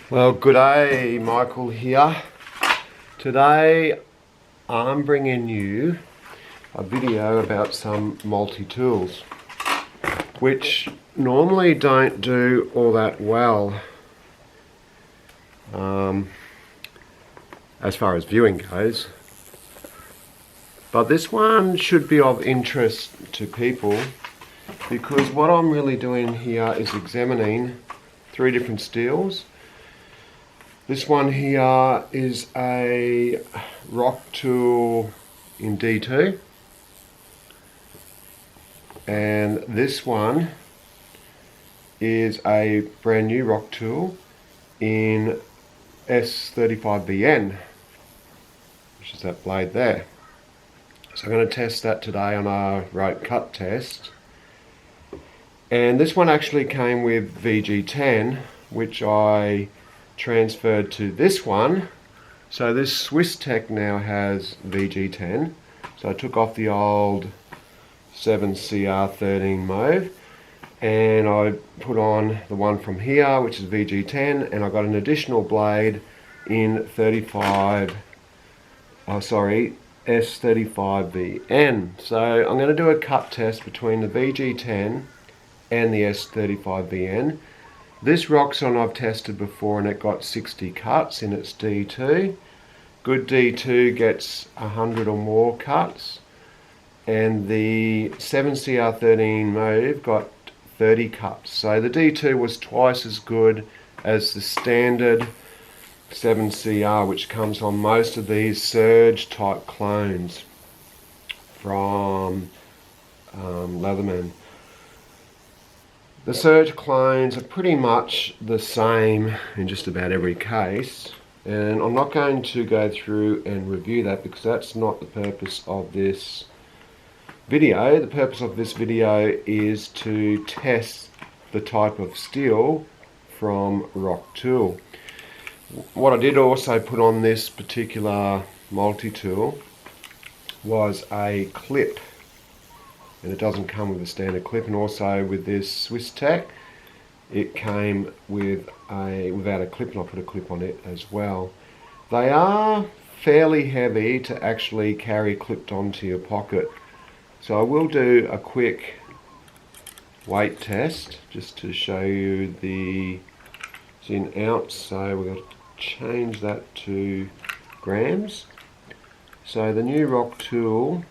Well, good day, Michael here. Today I'm bringing you a video about some multi-tools which normally don't do all that well as far as viewing goes, but this one should be of interest to people because what I'm really doing here is examining three different steels. This one here is a Rocktol in D2, and this one is a brand new Rocktol in S35vn, which is that blade there. So I'm going to test that today on a rope cut test. And this one actually came with VG10, which I transferred to this one. So this Swiss Tech now has VG10. So I took off the old 7CR13 mauve and I put on the one from here, which is VG10, and I got an additional blade in S35vn. So I'm going to do a cut test between the VG10 and the S35vn. This Rocktol I've tested before and it got 60 cuts in its D2. Good D2 gets 100 or more cuts, and the 7CR13 mauve got 30 cuts. So the D2 was twice as good as the standard 7CR, which comes on most of these surge type clones from Leatherman. The surge clones are pretty much the same in just about every case, and I'm not going to go through and review that because that's not the purpose of this video. The purpose of this video is to test the type of steel from Rocktol. What I did also put on this particular multi-tool was a clip, and it doesn't come with a standard clip, and also with this Swiss Tech it came with without a clip, and I put a clip on it as well. They are fairly heavy to actually carry clipped onto your pocket, so I will do a quick weight test just to show you the in ounce. So we're going to change that to grams. So the new Rocktol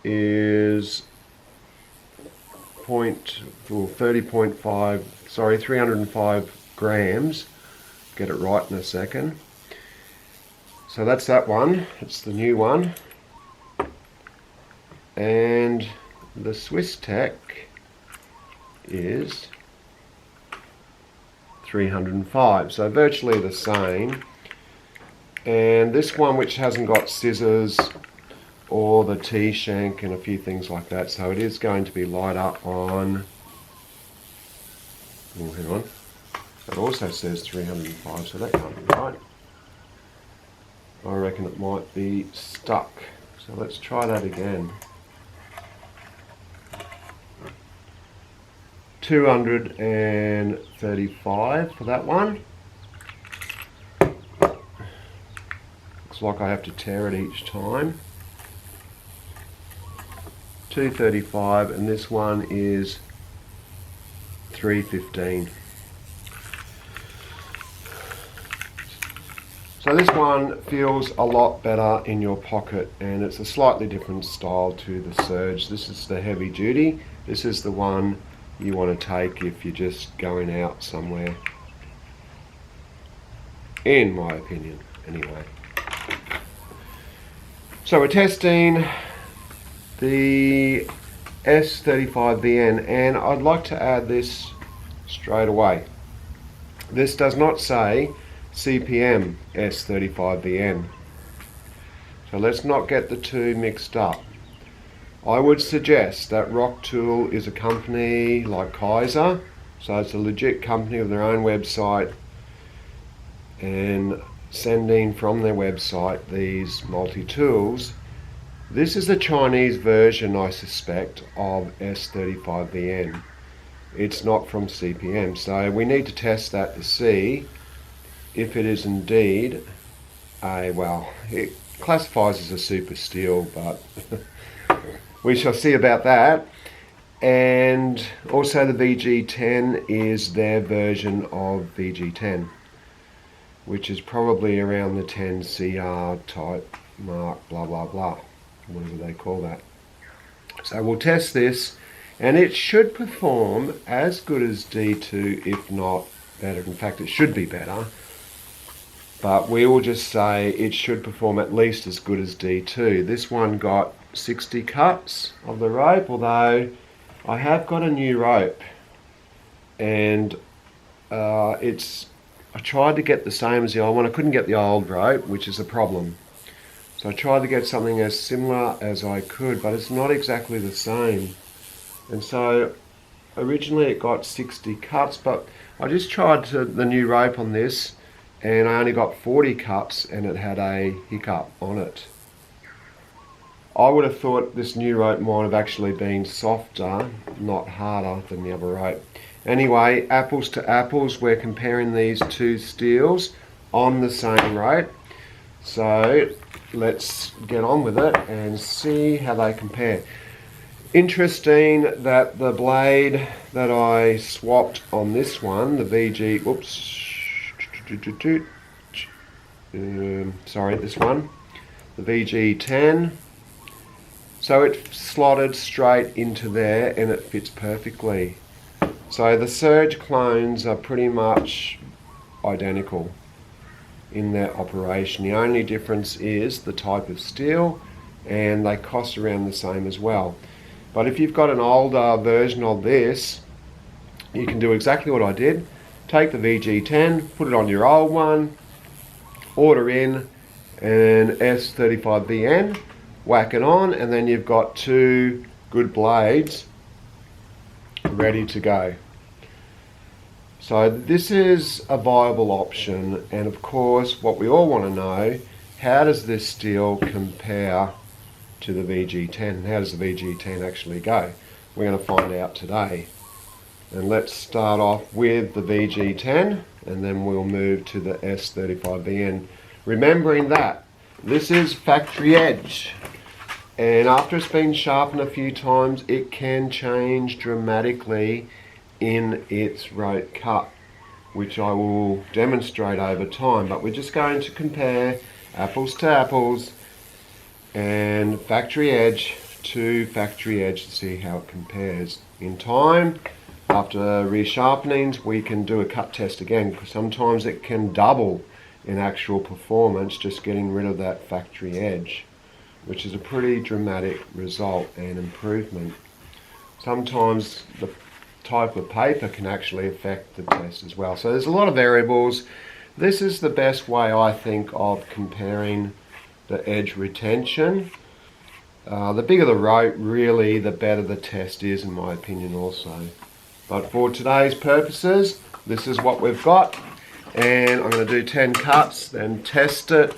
is 305 grams. Get it right in a second. So that's that one. It's the new one. And the Swiss Tech is 305. So virtually the same. And this one, which hasn't got scissors or the T-shank and a few things like that, so it is going to be light up on, oh, hang on, it also says 305, so that can't be right. I reckon it might be stuck, so let's try that again. 235 for that one. Looks like I have to tear it each time. 235, and this one is 315. So this one feels a lot better in your pocket, and it's a slightly different style to the Surge. This is the heavy duty. This is the one you want to take if you're just going out somewhere, in my opinion anyway. So we're testing the S35vn, and I'd like to add this straight away. This does not say CPM S35vn, so let's not get the two mixed up. I would suggest that Rocktol is a company like Kaiser, so it's a legit company with their own website and sending from their website these multi-tools. This is the Chinese version, I suspect, of S35vn. it's not from CPM. So we need to test that to see if it is indeed well, it classifies as a super steel, but we shall see about that. And also the VG10 is their version of VG10, which is probably around the 10 CR type mark, blah blah blah, whatever they call that. So we'll test this, and it should perform as good as D2, if not better. In fact, it should be better, but we will just say it should perform at least as good as D2. This one got 60 cuts of the rope, although I have got a new rope, and I tried to get the same as the old one. I couldn't get the old rope, which is a problem. So I tried to get something as similar as I could, but it's not exactly the same. And so originally it got 60 cuts, but I just tried the new rope on this, and I only got 40 cuts, and it had a hiccup on it. I would have thought this new rope might have actually been softer, not harder than the other rope. Anyway, apples to apples, we're comparing these two steels on the same rope. So let's get on with it and see how they compare. Interesting that the blade that I swapped on this one, the VG, this one, the VG10, so it slotted straight into there and it fits perfectly. So the Surge clones are pretty much identical in their operation. The only difference is the type of steel, and they cost around the same as well. But if you've got an older version of this, you can do exactly what I did. Take the VG10, put it on your old one, order in an S35vn, whack it on, and then you've got two good blades ready to go. So this is a viable option, and of course what we all want to know, how does this steel compare to the VG10? How does the VG10 actually go? We're going to find out today. And let's start off with the VG10, and then we'll move to the S35vn. Remembering that this is factory edge, and after it's been sharpened a few times, it can change dramatically in its rope cut, which I will demonstrate over time. But we're just going to compare apples to apples and factory edge to factory edge to see how it compares. In time, after resharpenings, we can do a cut test again, because sometimes it can double in actual performance just getting rid of that factory edge, which is a pretty dramatic result and improvement. Sometimes the type of paper can actually affect the test as well. So there's a lot of variables. This is the best way, I think, of comparing the edge retention. The bigger the rope, really, the better the test is, in my opinion also. But for today's purposes, this is what we've got. And I'm going to do 10 cuts, then test it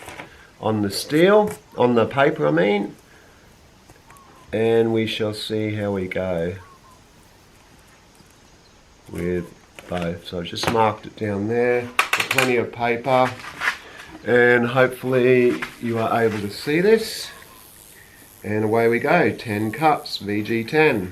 on the steel, on the paper I mean, and we shall see how we go with both. So I've just marked it down there, plenty of paper, and hopefully you are able to see this. And away we go, 10 cuts, VG10.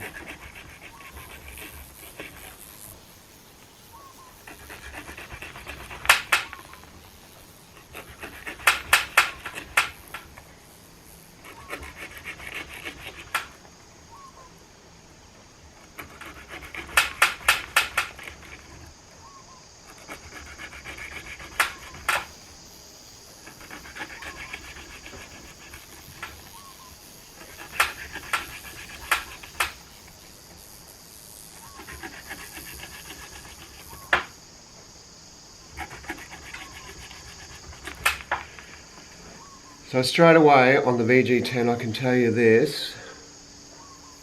So straight away on the VG10 I can tell you this,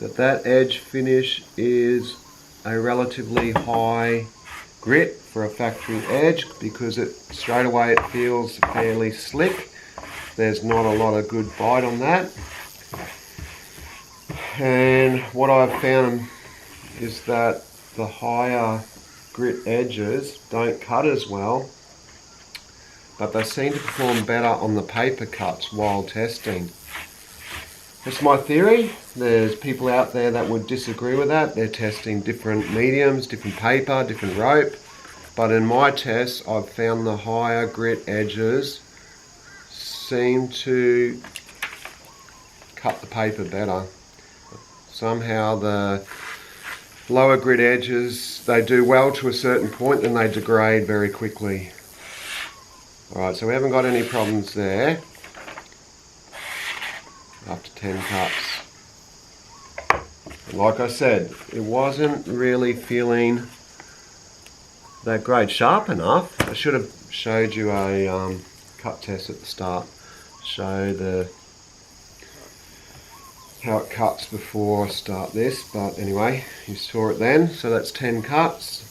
that edge finish is a relatively high grit for a factory edge, because straight away it feels fairly slick. There's not a lot of good bite on that. And what I've found is that the higher grit edges don't cut as well, but they seem to perform better on the paper cuts while testing. That's my theory. There's people out there that would disagree with that. They're testing different mediums, different paper, different rope. But in my tests, I've found the higher grit edges seem to cut the paper better. Somehow the lower grit edges, they do well to a certain point, then they degrade very quickly. Alright, so we haven't got any problems there. After 10 cuts. And like I said, it wasn't really feeling that great. Sharp enough. I should have showed you a cut test at the start. Show how it cuts before I start this, but anyway, you saw it then. So that's 10 cuts.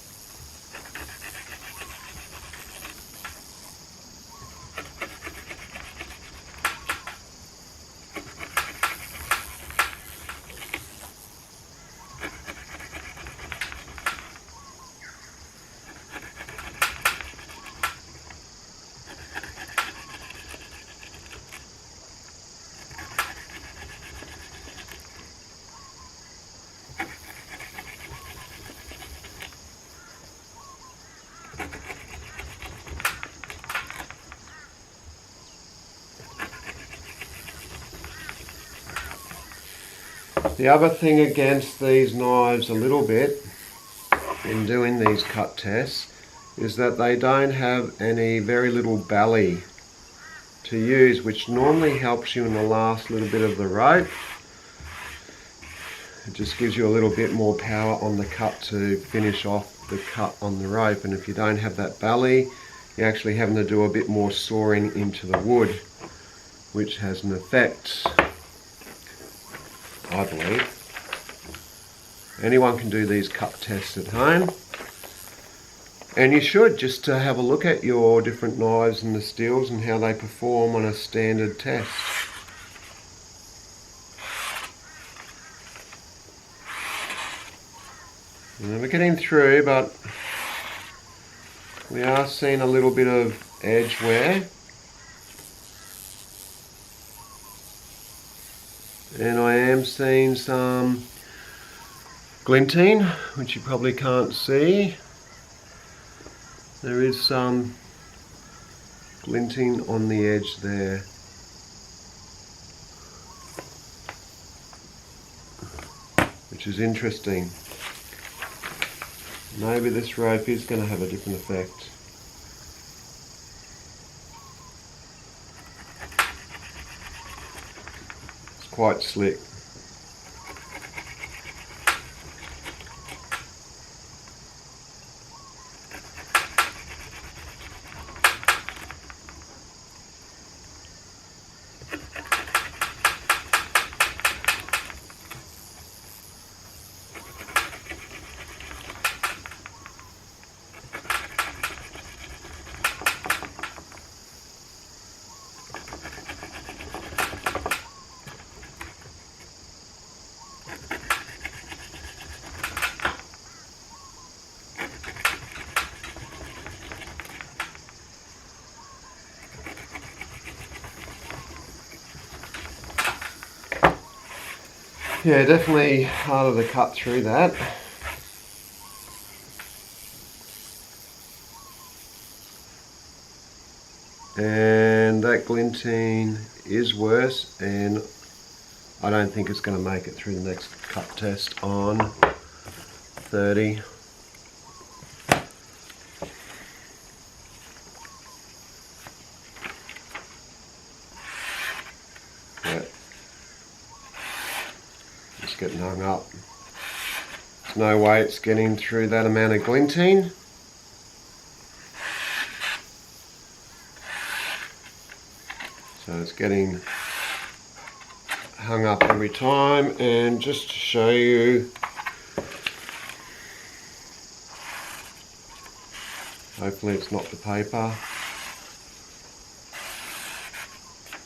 The other thing against these knives a little bit in doing these cut tests is that they don't have very little belly to use, which normally helps you in the last little bit of the rope. It just gives you a little bit more power on the cut to finish off the cut on the rope, and if you don't have that belly, you're actually having to do a bit more sawing into the wood, which has an effect, I believe. Anyone can do these cut tests at home, and you should, just to have a look at your different knives and the steels and how they perform on a standard test. And we're getting through, but we are seeing a little bit of edge wear. And I am seeing some glinting, which you probably can't see. There is some glinting on the edge there. Which is interesting. Maybe this rope is going to have a different effect. Quite slick. Yeah, definitely harder to cut through that. And that glinting is worse, and I don't think it's going to make it through the next cut test on 30. Getting hung up. There's no way it's getting through that amount of glinting. So it's getting hung up every time. And just to show you, hopefully it's not the paper.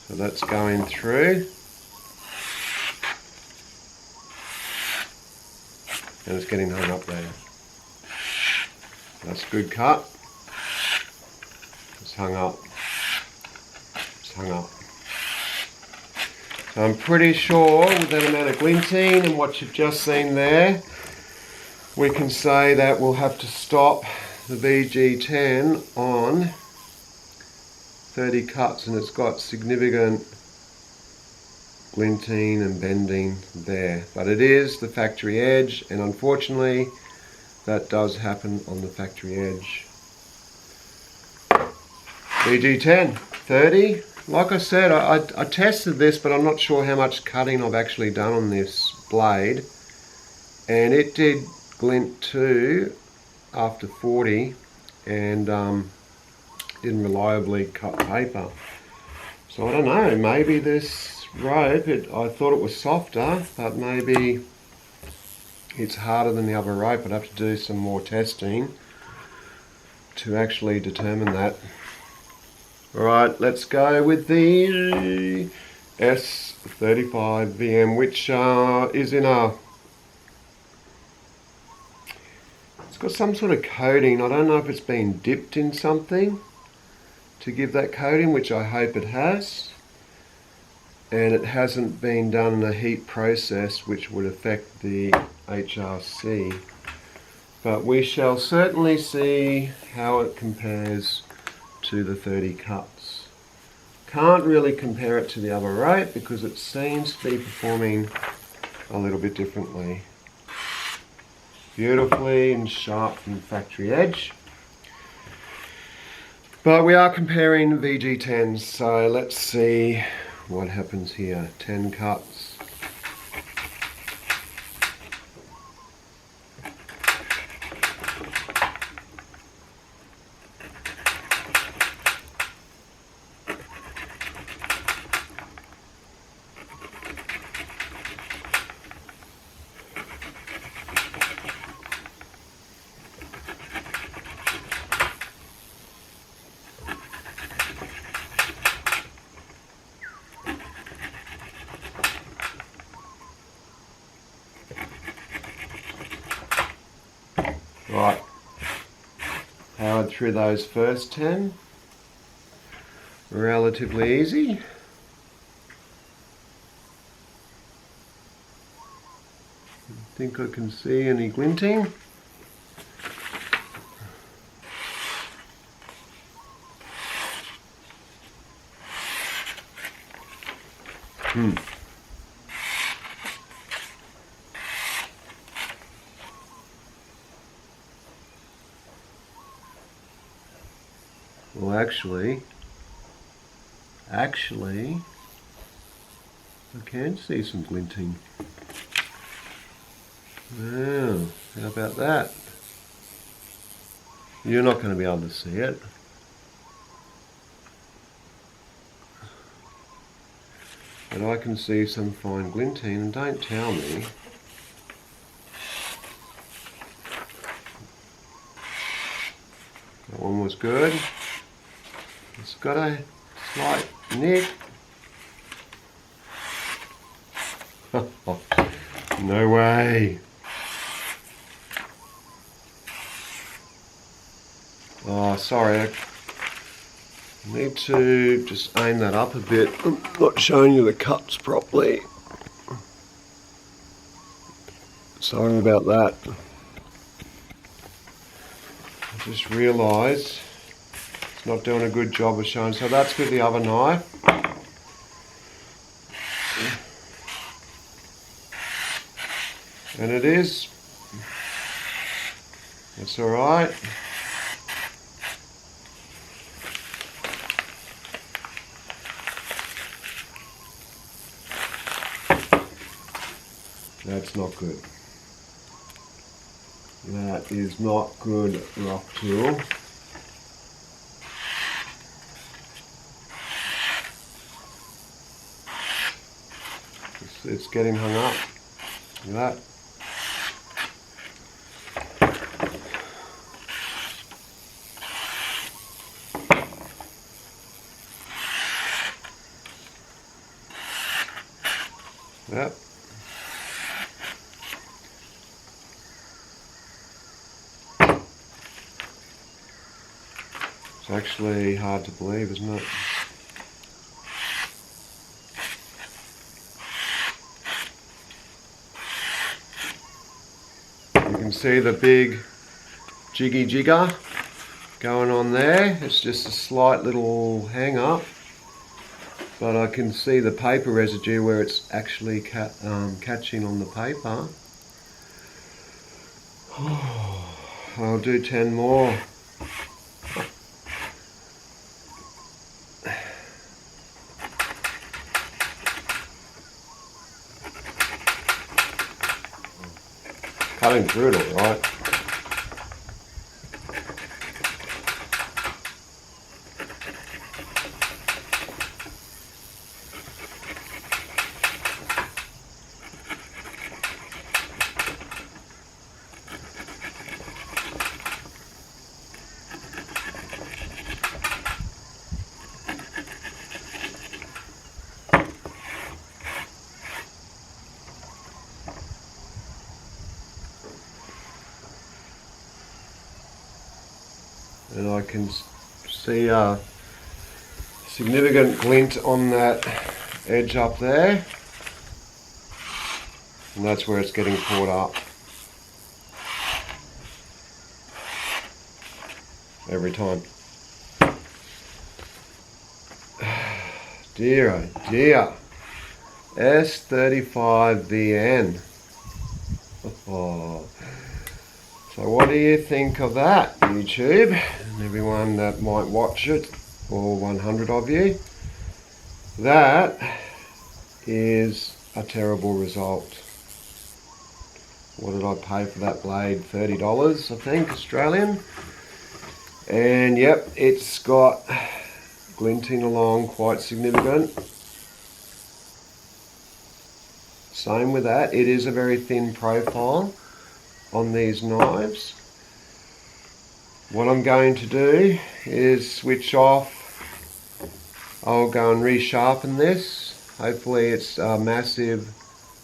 So that's going through. And it's getting hung up there. That's a good cut. It's hung up. It's hung up. So I'm pretty sure with that amount of glinting and what you've just seen there, we can say that we'll have to stop the VG10 on 30 cuts, and it's got significant glinting and bending there. But it is the factory edge, and unfortunately that does happen on the factory edge. VG10, 30. Like I said, I tested this, but I'm not sure how much cutting I've actually done on this blade. And it did glint too after 40, and didn't reliably cut paper. So I don't know, maybe this rope, I thought it was softer, but maybe it's harder than the other rope. I'd have to do some more testing to actually determine that. Alright, let's go with the S35vn, which is in a... It's got some sort of coating. I don't know if it's been dipped in something to give that coating, which I hope it has. And it hasn't been done in a heat process, which would affect the HRC. But we shall certainly see how it compares to the 30 cuts. Can't really compare it to the other rope because it seems to be performing a little bit differently. Beautifully and sharp from the factory edge. But we are comparing VG10s, so let's see what happens here. 10 cuts. Right, powered through those first 10, relatively easy. I think I can see any glinting. Well, actually, I can see some glinting. Wow, how about that? You're not going to be able to see it. But I can see some fine glinting, and don't tell me. That one was good. It's got a slight nick. No way. Oh, sorry. I need to just aim that up a bit. I'm not showing you the cuts properly. Sorry about that. I just realised it's not doing a good job of showing. So that's with the other knife. And it is. That's alright. That's not good. That is not good, Rocktol. It's getting hung up. Look at that. Yep. actually hard to believe, isn't it? You can see the big jiggy jigger going on there. It's just a slight little hang up, but I can see the paper residue where it's actually catching on the paper. I'll do 10 more. Cutting through it all right. And I can see a significant glint on that edge up there, and that's where it's getting caught up every time. Dear oh dear, S35vn. Oh. So what do you think of that, YouTube, and everyone that might watch it, all 100 of you? That is a terrible result. What did I pay for that blade? $30, I think, Australian. And yep, it's got glinting along quite significant. Same with that, it is a very thin profile on these knives. What I'm going to do is switch off. I'll go and resharpen this. Hopefully it's a massive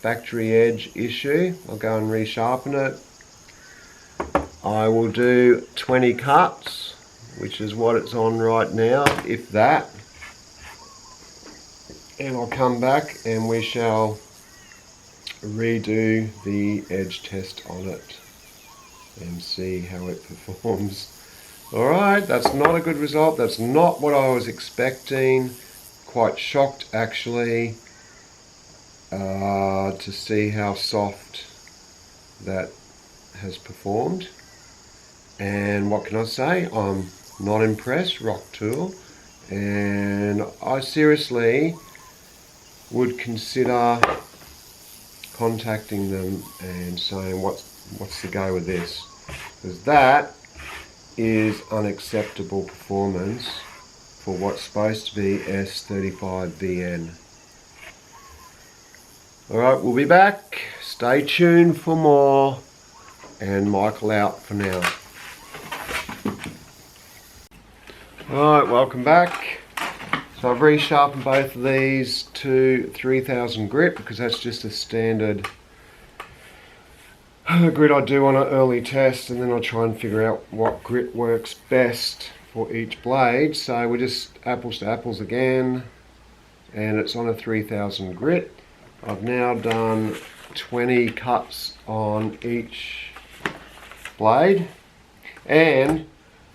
factory edge issue. I'll go and resharpen it. I will do 20 cuts, which is what it's on right now, if that. And I'll come back and we shall redo the edge test on it and see how it performs. Alright, that's not a good result. That's not what I was expecting. Quite shocked actually to see how soft that has performed. And what can I say? I'm not impressed, Rocktol, and I seriously would consider contacting them and saying what's the go with this, because that is unacceptable performance for what's supposed to be S35vn. Alright, we'll be back. Stay tuned for more, and Michael out for now. Alright, welcome back. So I've resharpened both of these to 3000 grit because that's just a standard grit I do on an early test, and then I'll try and figure out what grit works best for each blade. So we're just apples to apples again, and it's on a 3000 grit. I've now done 20 cuts on each blade, and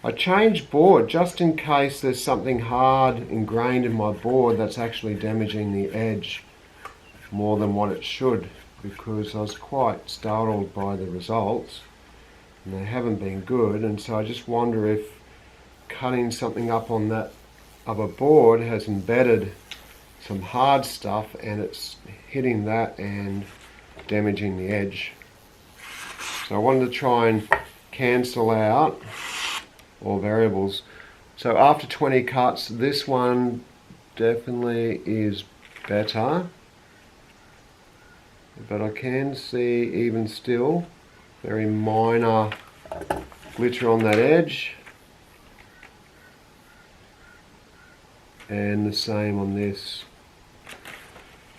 I changed board just in case there's something hard ingrained in my board that's actually damaging the edge more than what it should, because I was quite startled by the results and they haven't been good. And so I just wonder if cutting something up on that other board has embedded some hard stuff and it's hitting that and damaging the edge. So I wanted to try and cancel out all variables. So after 20 cuts, this one definitely is better, but I can see even still very minor glitter on that edge, and the same on this.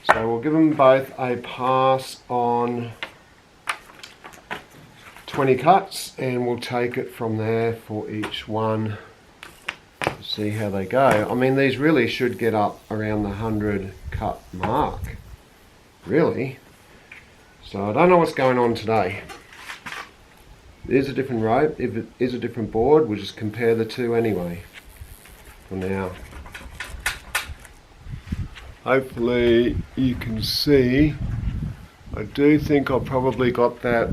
So we'll give them both a pass on 20 cuts, and we'll take it from there for each one. see how they go. I mean, these really should get up around the 100 cut mark, really. So I don't know what's going on today. It is a different rope. If it is a different board, we'll just compare the two anyway, for now. Hopefully you can see, I do think I probably got that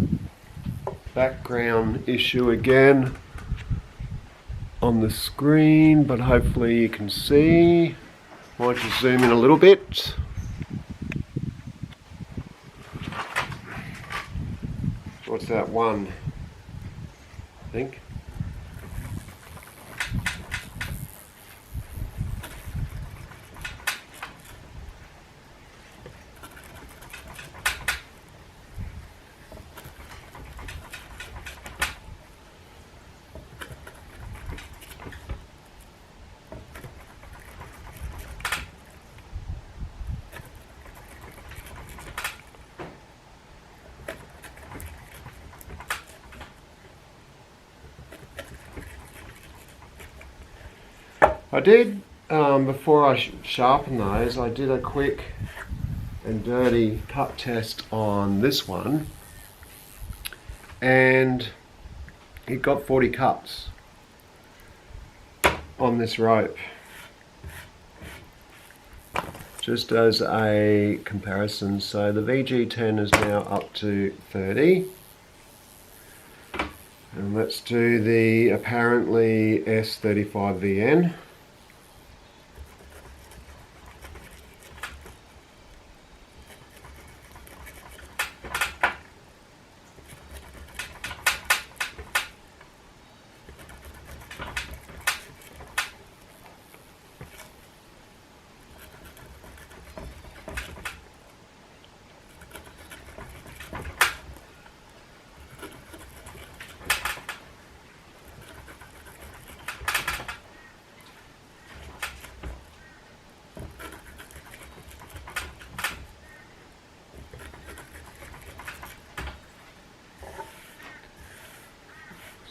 background issue again on the screen, but hopefully you can see. Might just zoom in a little bit. What's that, 1? I think. I did, before I sharpen those, I did a quick and dirty cut test on this one, and it got 40 cuts on this rope. Just as a comparison, so the VG10 is now up to 30. And let's do the apparently S35vn.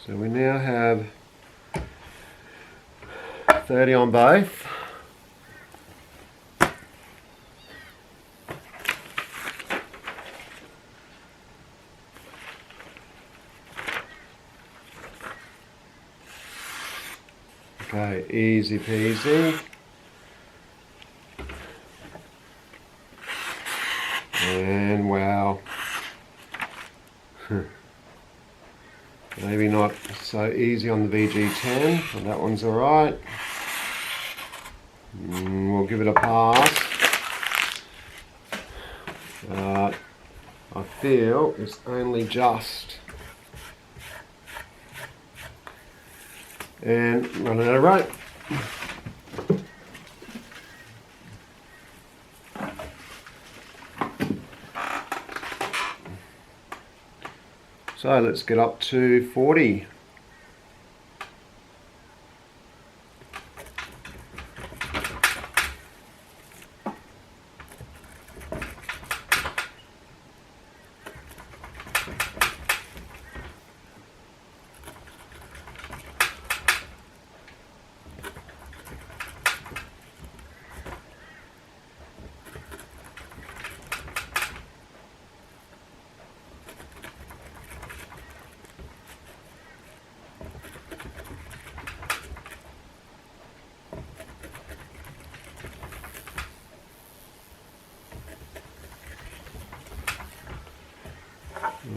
So we now have 30 on both. Okay, easy peasy. And wow. Maybe not so easy on the VG10, but that one's alright. We'll give it a pass. I feel it's only just. And running out of rope. So let's get up to 40.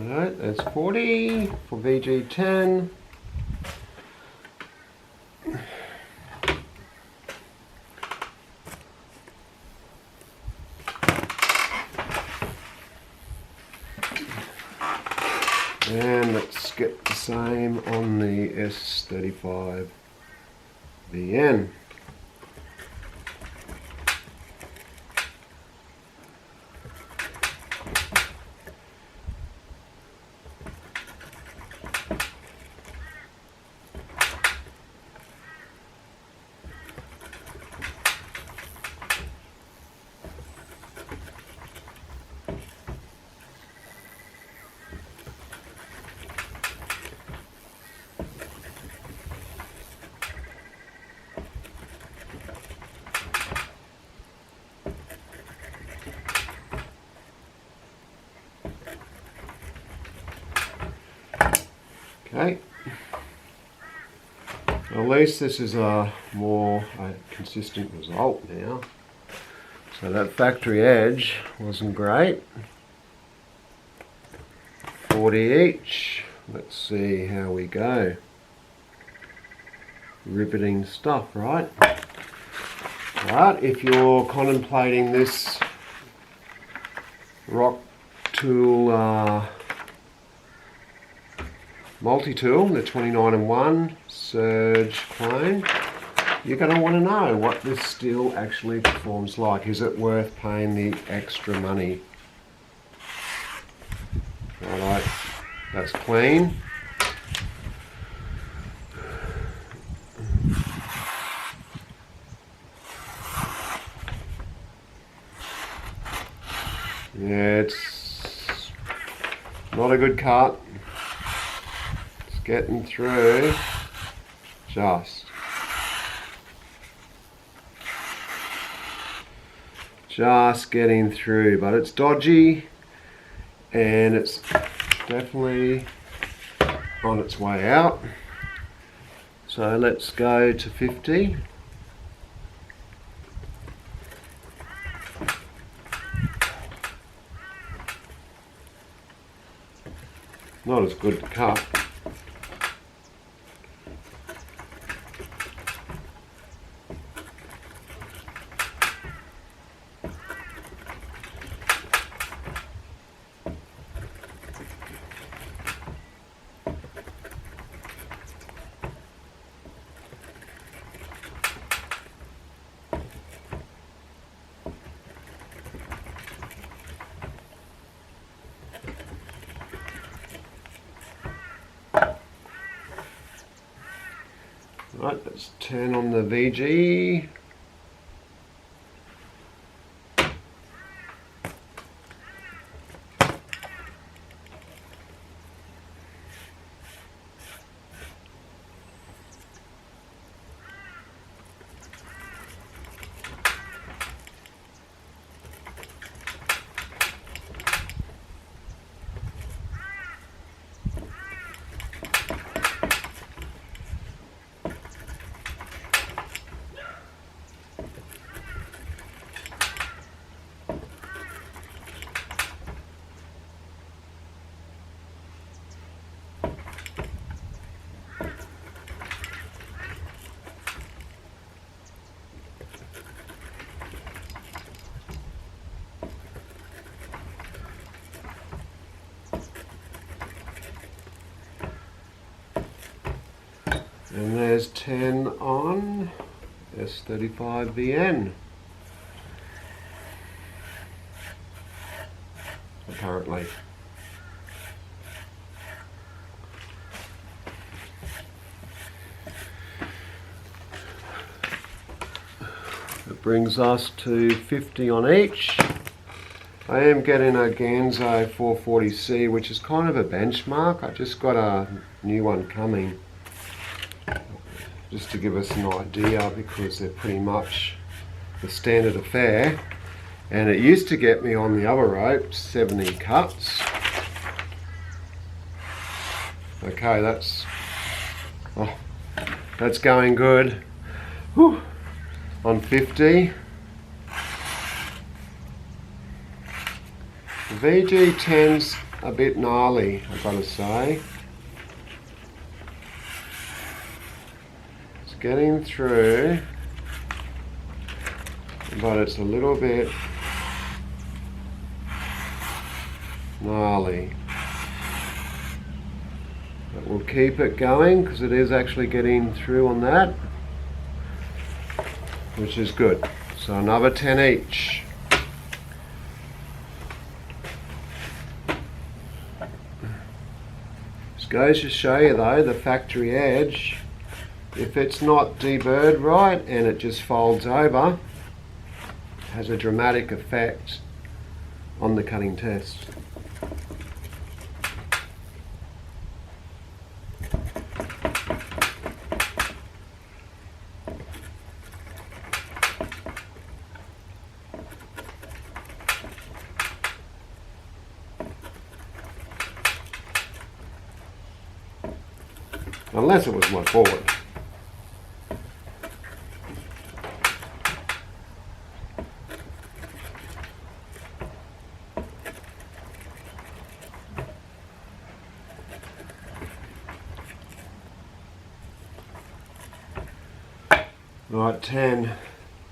Alright, there's 40 for VG10. And let's get the same on the S35vn. At least this is a more consistent result now. So that factory edge wasn't great. 40 each. Let's see how we go. Riveting stuff, right? But if you're contemplating this Rocktol Multitool, the 29-in-1 surge clone, you're going to want to know what this steel actually performs like. Is it worth paying the extra money? Alright, that's clean. Yeah, it's not a good cut. It's getting through. Just getting through, but it's dodgy and it's definitely on its way out. So let's go to 50. Not as good to cut. Right, let's turn on the VG. And there's 10 on S35vn. Apparently. It brings us to 50 on each. I am getting a Ganzo 440C, which is kind of a benchmark. I just got a new one coming, just to give us an idea, because they're pretty much the standard affair. And it used to get me on the other rope 70 cuts. Okay, that's going good. Whew. On 50. The VG10's a bit gnarly, I've got to say. It's getting through, but it's a little bit gnarly. But we'll keep it going because it is actually getting through on that, which is good. So another 10 each. This goes to show you though, the factory edge, if it's not deburred right and it just folds over, has a dramatic effect on the cutting test. Unless it was my forward. Right, 10.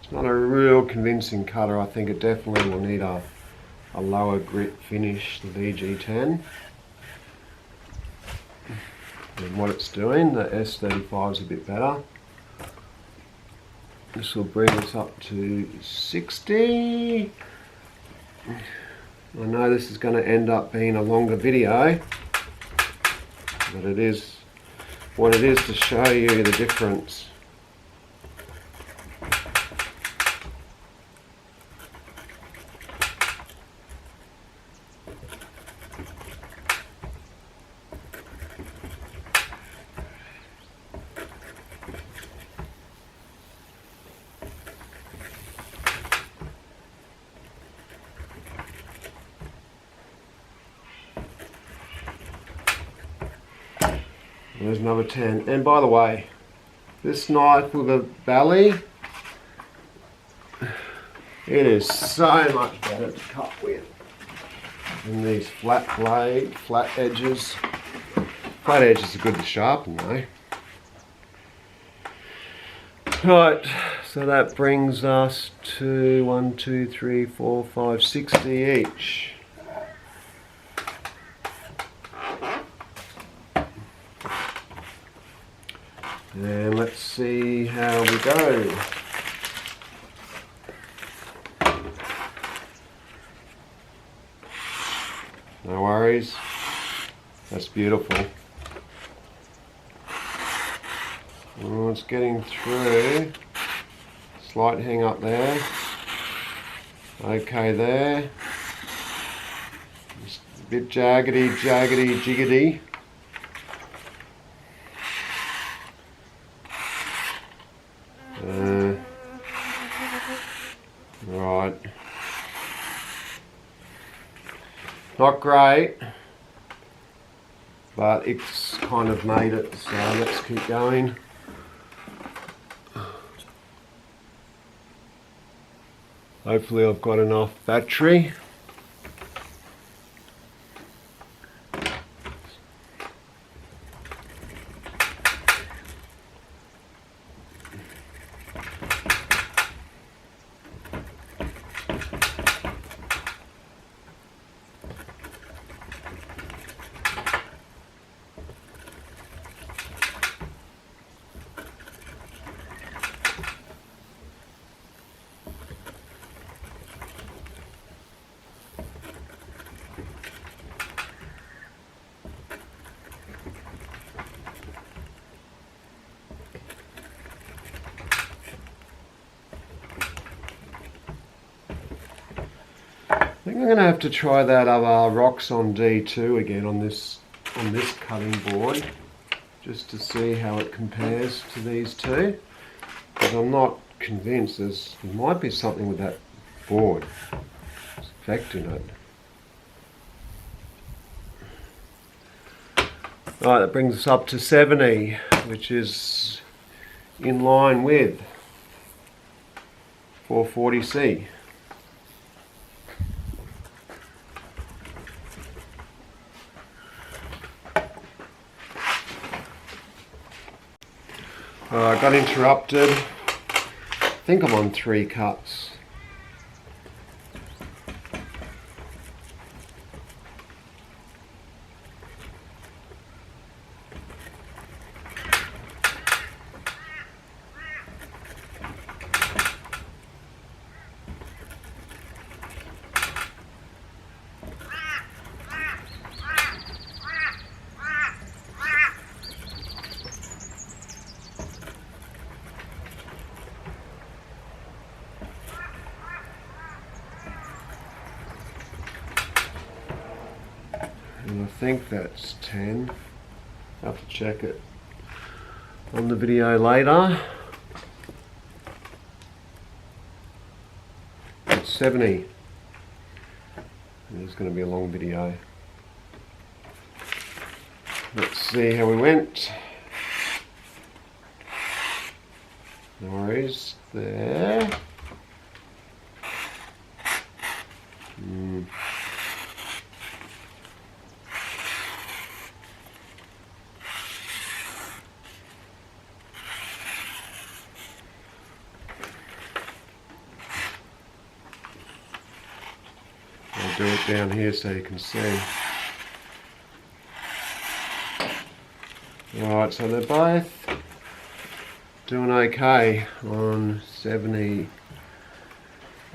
It's not a real convincing cutter. I think it definitely will need a lower grit finish, the VG10. And what it's doing, the S35 is a bit better. This will bring us up to 60. I know this is going to end up being a longer video, but it is what it is to show you the difference. There's another 10. And by the way, this knife with a belly, it is so much better to cut with than these flat edges. Flat edges are good to sharpen though. Right, so that brings us to 1, 2, 3, 4, 5, 60 each. And let's see how we go. No worries. That's beautiful. Oh, it's getting through. Slight hang up there. Okay there. Just a bit jaggedy, jiggedy. Right. Not great, but it's kind of made it, so let's keep going. Hopefully I've got enough battery. I think I'm going to have to try that other Rocktol D2 again on this cutting board, just to see how it compares to these two, because I'm not convinced. There might be something with that board it's affecting it. Right, that brings us up to 70, which is in line with 440C. I got interrupted. I think I'm on 3 cuts. And I think that's 10. I'll have to check it on the video later. It's 70. It's going to be a long video. Let's see how we went. No worries there. I'll do it down here so you can see. Alright, so they're both doing okay on 70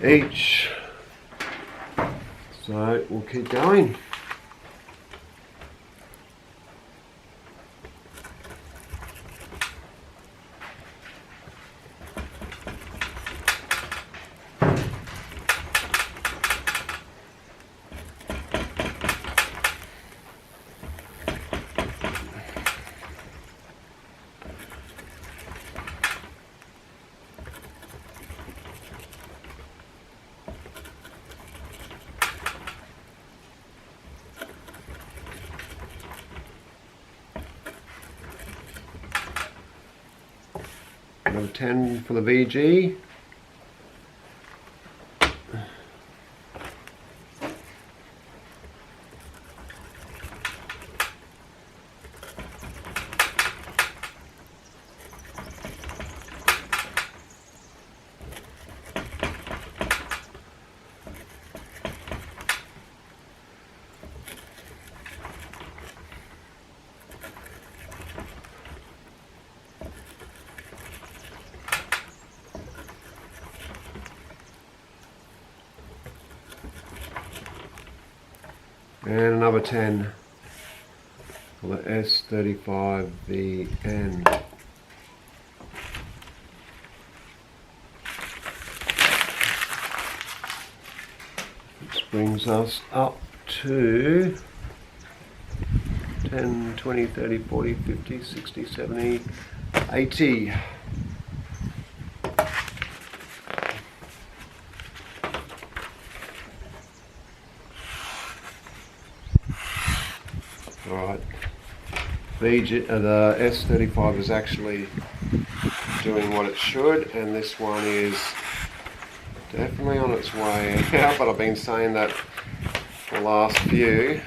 each. So we'll keep going. Another 10 for the VG. And another 10 for the S35vn. Which brings us up to 10, 20, 30, 40, 50, 60, 70, 80. Alright, the S35 is actually doing what it should, and this one is definitely on its way out, but I've been saying that for the last few.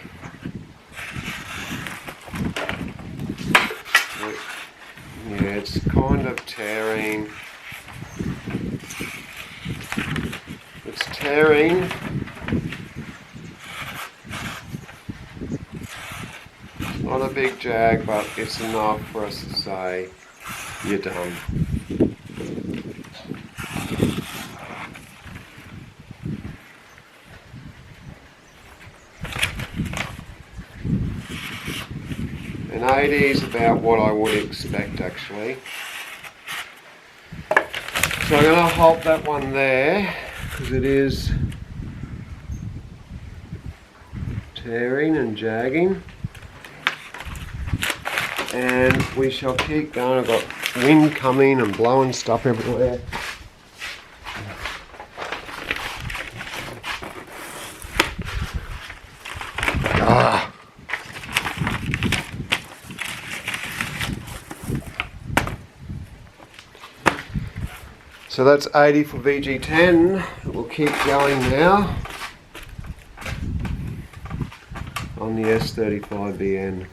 Yeah, it's kind of tearing. It's tearing. Not a big jag, but it's enough for us to say you're done. And 80 is about what I would expect actually. So I'm going to halt that one there because it is tearing and jagging. And we shall keep going. I've got wind coming and blowing stuff everywhere. Ah. So that's 80 for VG10. We'll keep going now on the S35vn.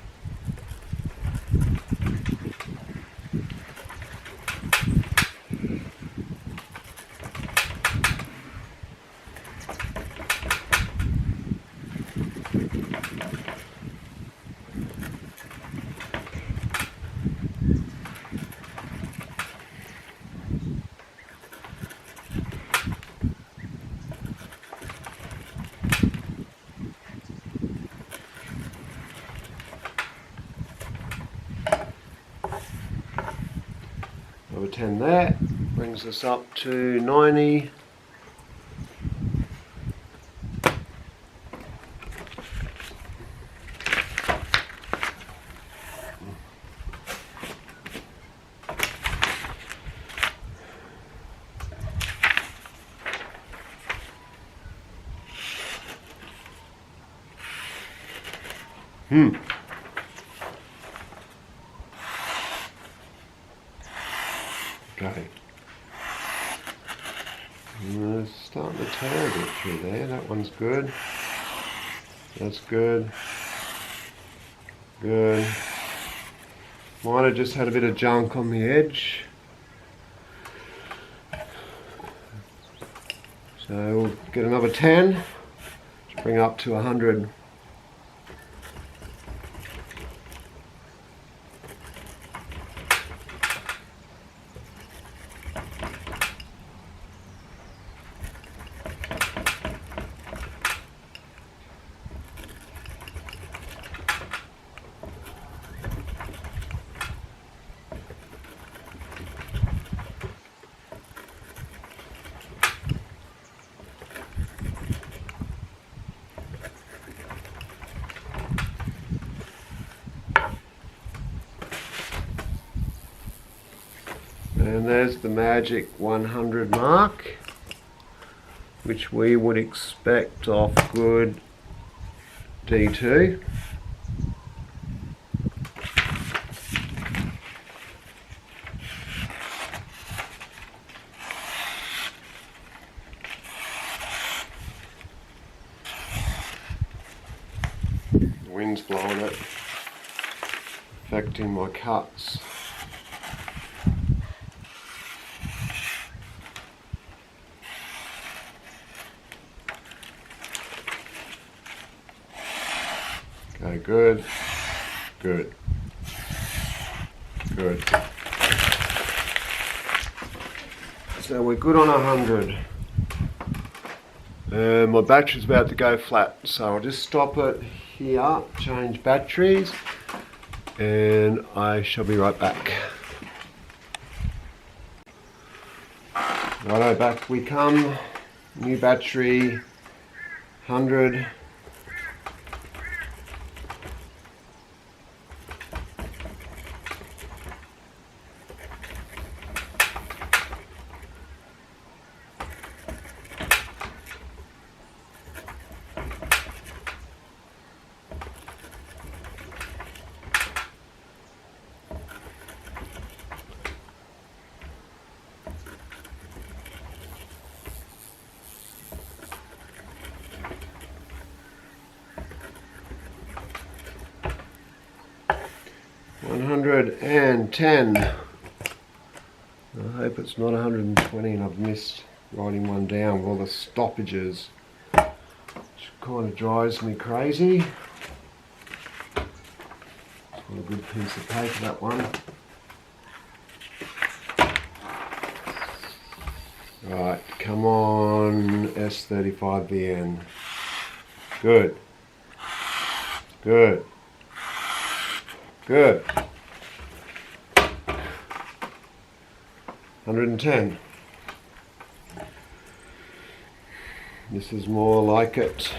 Number 10 there, brings us up to 90. Okay. It's starting to tear a bit through there. That one's good. That's good. Good. Might have just had a bit of junk on the edge. So we'll get another 10, which bring up to 100. And there's the magic 100 mark, which we would expect off good D2. The wind's blowing it, affecting my cuts. Okay, good, good, good. So we're good on 100. My battery's about to go flat, so I'll just stop it here, change batteries, and I shall be right back. Righto, back we come. New battery, 100. $110. I hope it's not 120 and I've missed writing one down with all the stoppages, which kind of drives me crazy. It's not a good piece of paper, that one. Right, come on, S35vn. Good. Good. Good. 110. This is more like it.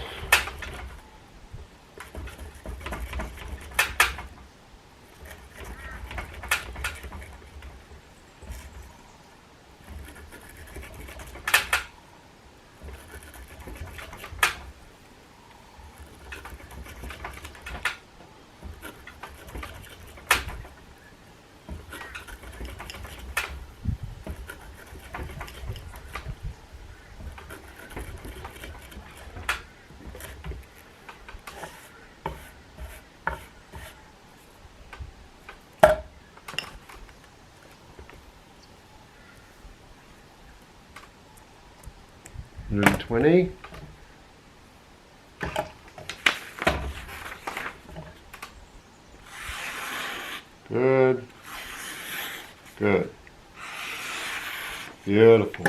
$120. Good. Good. Beautiful.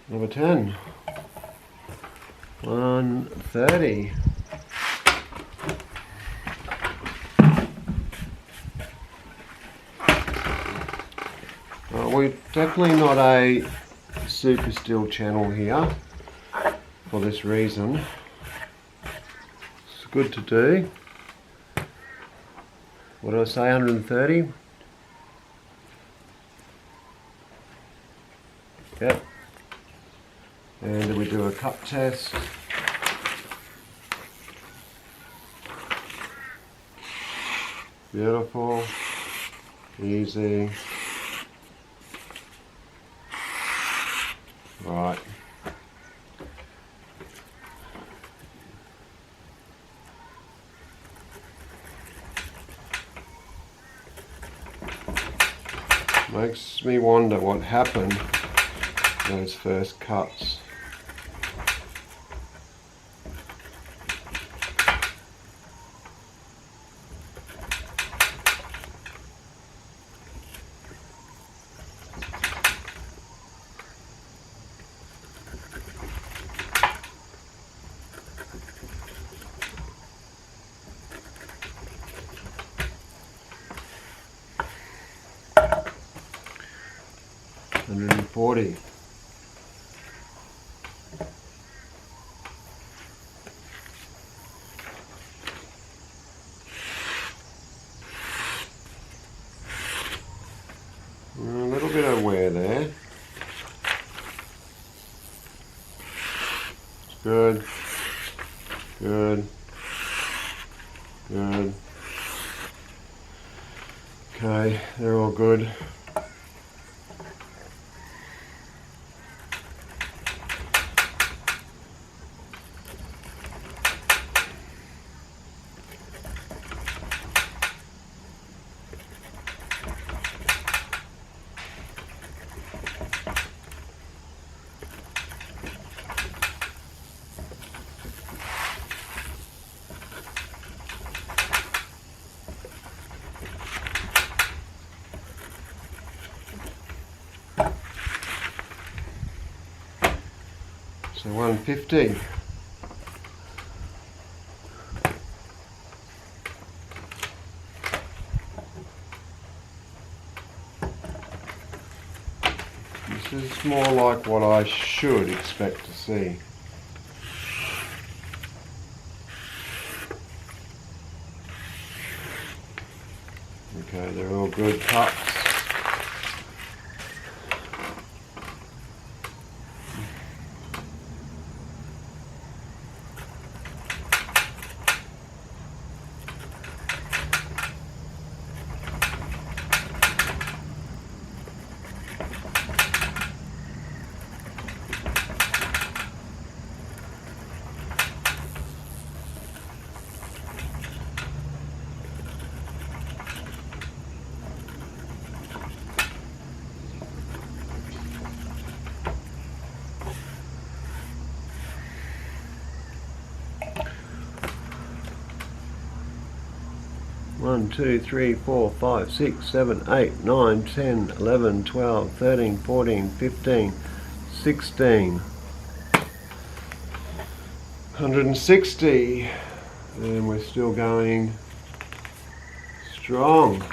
Number 10. 130. We're definitely not a super still channel here for this reason. It's good to do. What did I say, 130? do a cut test. Beautiful, easy. Right. Makes me wonder what happened those first cuts. $140. A little bit of wear there. It's good. Good. Good. Okay, they're all good. So 150. This is more like what I should expect to see. Okay, they're all good cuts. One, 2, 3, 4, 5, 6, 7, 8, 9, 10, 11, 12, 13, 14, 15, 16. 160. And we're still going strong.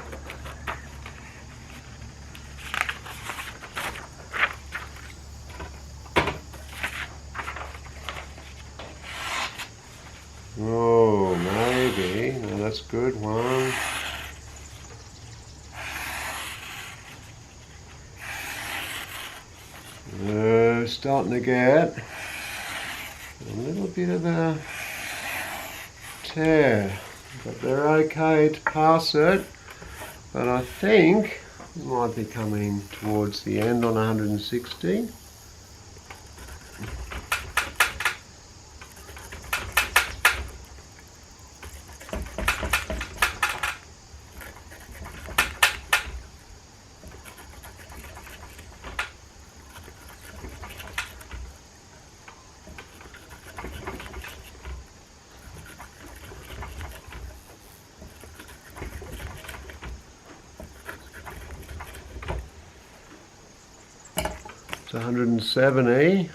Oh, maybe. No, that's good. One. Starting to get a little bit of a tear, but they're okay to pass it. But I think we might be coming towards the end on 160. It's 170.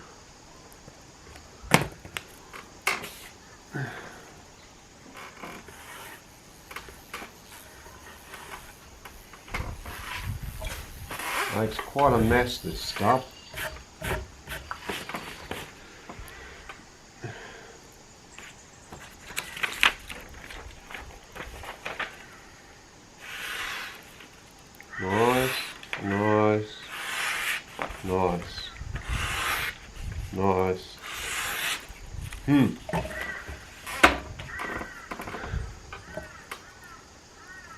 Makes quite a mess, this stuff. Nice, nice, nice, nice. I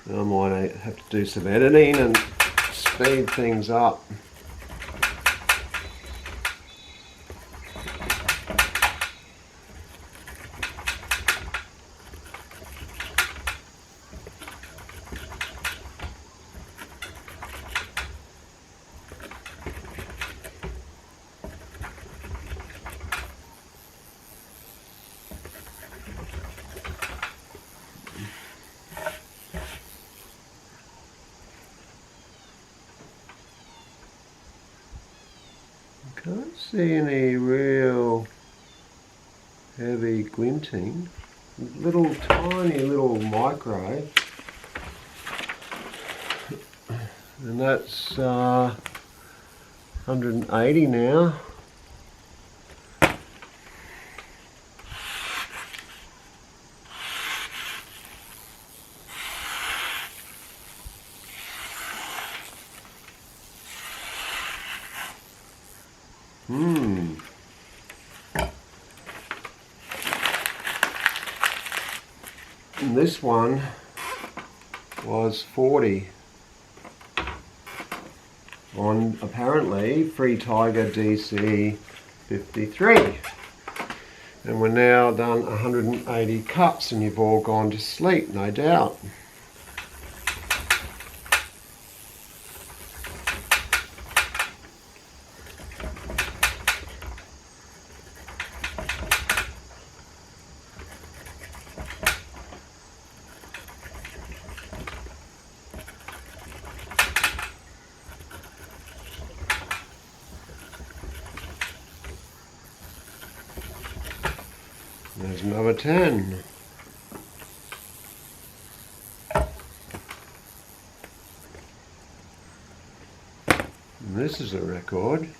might have to do some editing and speed things up. Can't see any real heavy glinting. Little tiny little micro, and that's 180 now. And this one was 40 on apparently Free Tiger DC 53. And we're now done 180 cuts and you've all gone to sleep, no doubt. There's another 10. And this is a record.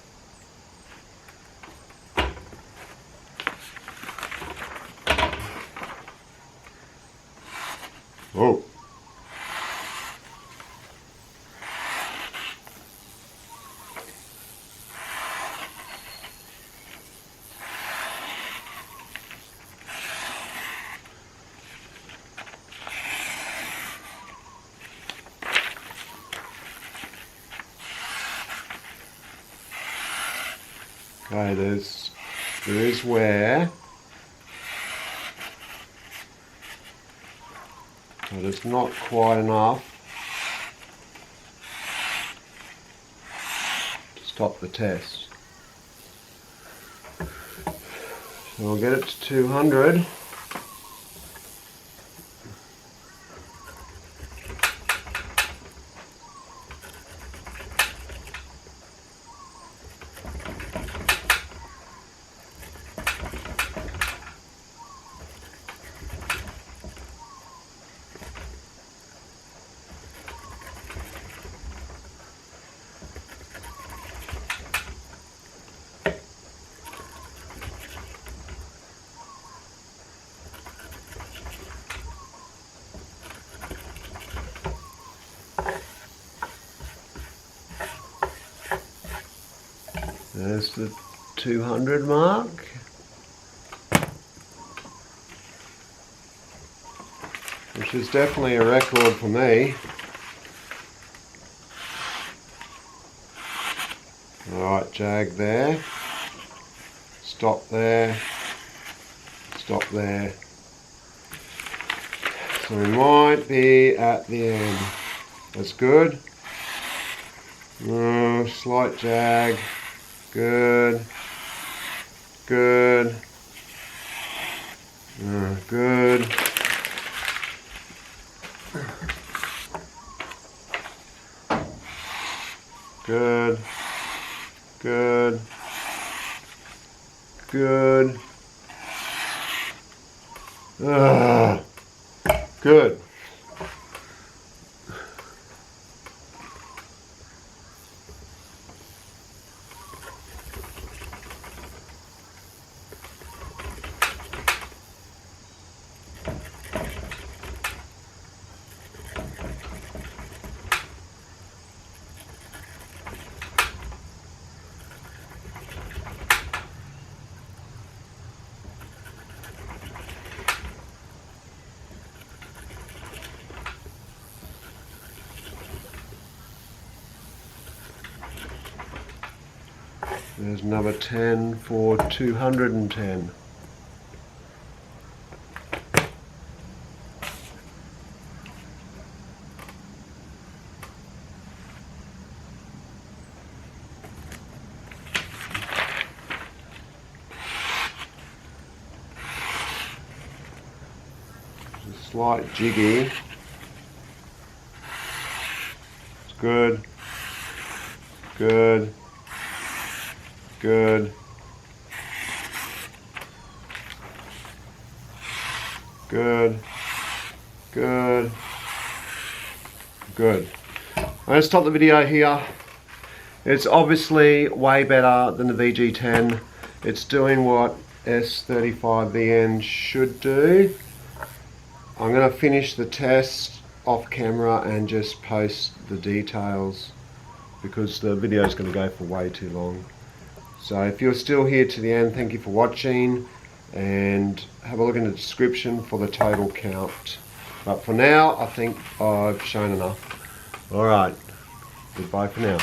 Oh. Okay, there is wear, but it's not quite enough to stop the test. So we'll get it to 200. There's the 200 mark. Which is definitely a record for me. Alright, jag there. Stop there. Stop there. So we might be at the end. That's good. Slight jag. Good. Good. Good. Good. Good. Good. Good. There's number 10 for 210. Slight jiggy. It's good. Good. Good. Good. Good. Good. I'm going to stop the video here. It's obviously way better than the VG10. It's doing what S35vn should do. I'm going to finish the test off camera and just post the details because the video is going to go for way too long. So if you're still here to the end, thank you for watching, and have a look in the description for the total count. But for now, I think I've shown enough. Alright, goodbye for now.